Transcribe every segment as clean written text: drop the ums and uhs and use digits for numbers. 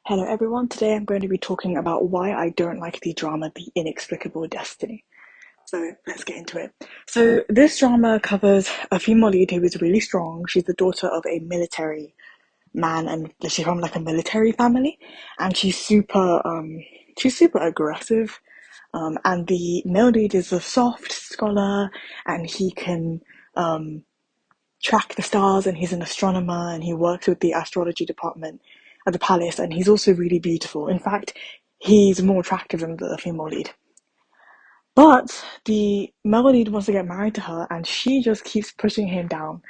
Hello everyone, today I'm going to be talking about why I don't like the drama The Inextricable Destiny. So let's get into it. So this drama covers a female lead who is really strong. She's the daughter of a military man and she's from like a military family and she's super aggressive. And the male lead is a soft scholar and he can track the stars and he's an astronomer and he works with the astrology department at the palace and he's also really beautiful. In fact, he's more attractive than the female lead. But the male lead wants to get married to her and she just keeps pushing him down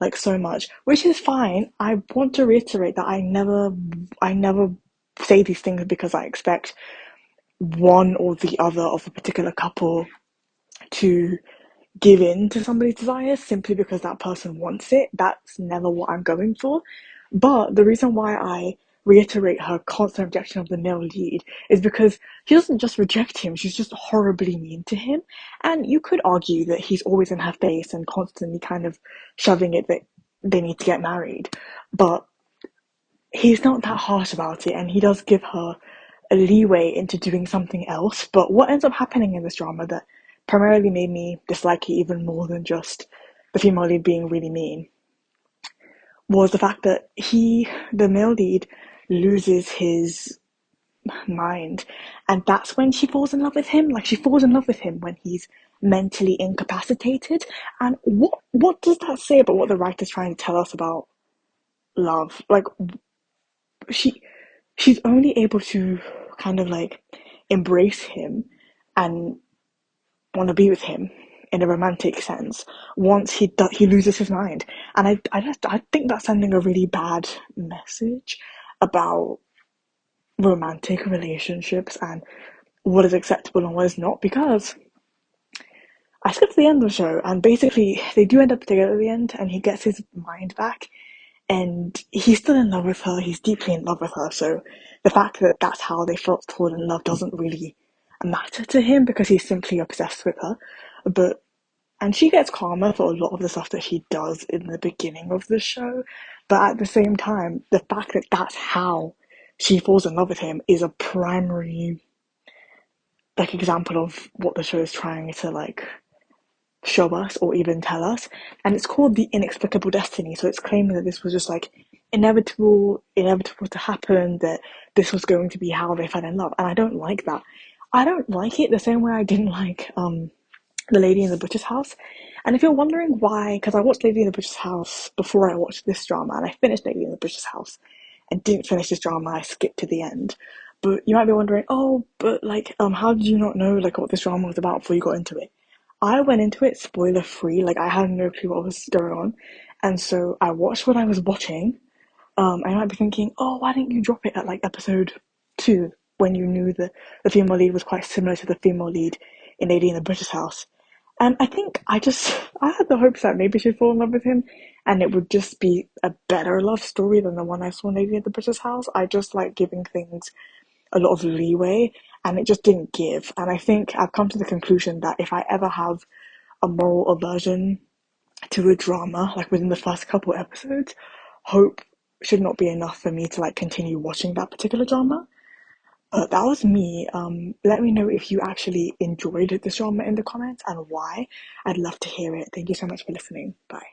like so much, which is fine. I want to reiterate that I never say these things because I expect one or the other of a particular couple to give in to somebody's desires simply because that person wants it. That's never what I'm going for. But the reason why I reiterate her constant rejection of the male lead is because she doesn't just reject him, she's just horribly mean to him. And you could argue that he's always in her face and constantly kind of shoving it that they need to get married. But he's not that harsh about it and he does give her a leeway into doing something else. But what ends up happening in this drama that primarily made me dislike it even more than just the female lead being really mean was the fact that the male lead, loses his mind. And that's when she falls in love with him. Like, she falls in love with him when he's mentally incapacitated. And what does that say about what the writer's trying to tell us about love? Like, she she's only able to kind of like embrace him and want to be with him in a romantic sense once he loses his mind. And I think that's sending a really bad message about romantic relationships and what is acceptable and what is not, because I skipped to the end of the show and basically they do end up together at the end and he gets his mind back and he's still in love with her. He's deeply in love with her. So the fact that that's how they fall in love doesn't really matter to him because he's simply obsessed with her. But and she gets calmer for a lot of the stuff that she does in the beginning of the show. But at the same time, the fact that that's how she falls in love with him is a primary like example of what the show is trying to like show us or even tell us. And it's called The Inexplicable Destiny. So it's claiming that this was just like inevitable to happen, that this was going to be how they fell in love. And I don't like that. I don't like it the same way I didn't like The Lady in the Butcher's House. And if you're wondering why, because I watched Lady in the Butcher's House before I watched this drama, and I finished Lady in the Butcher's House and didn't finish this drama, I skipped to the end. But you might be wondering, oh, but like, how did you not know like what this drama was about before you got into it? I went into it spoiler free, like I had no clue what was going on. And so I watched what I was watching. I might be thinking, oh, why didn't you drop it at like episode 2 when you knew the female lead was quite similar to the female lead in Lady in the British House? And I think I had the hopes that maybe she'd fall in love with him and it would just be a better love story than the one I saw in Lady in the British House. I just like giving things a lot of leeway and it just didn't give. And I think I've come to the conclusion that if I ever have a moral aversion to a drama, like within the first couple episodes, hope should not be enough for me to like continue watching that particular drama. But that was me. Let me know if you actually enjoyed this drama in the comments and why. I'd love to hear it. Thank you so much for listening. Bye.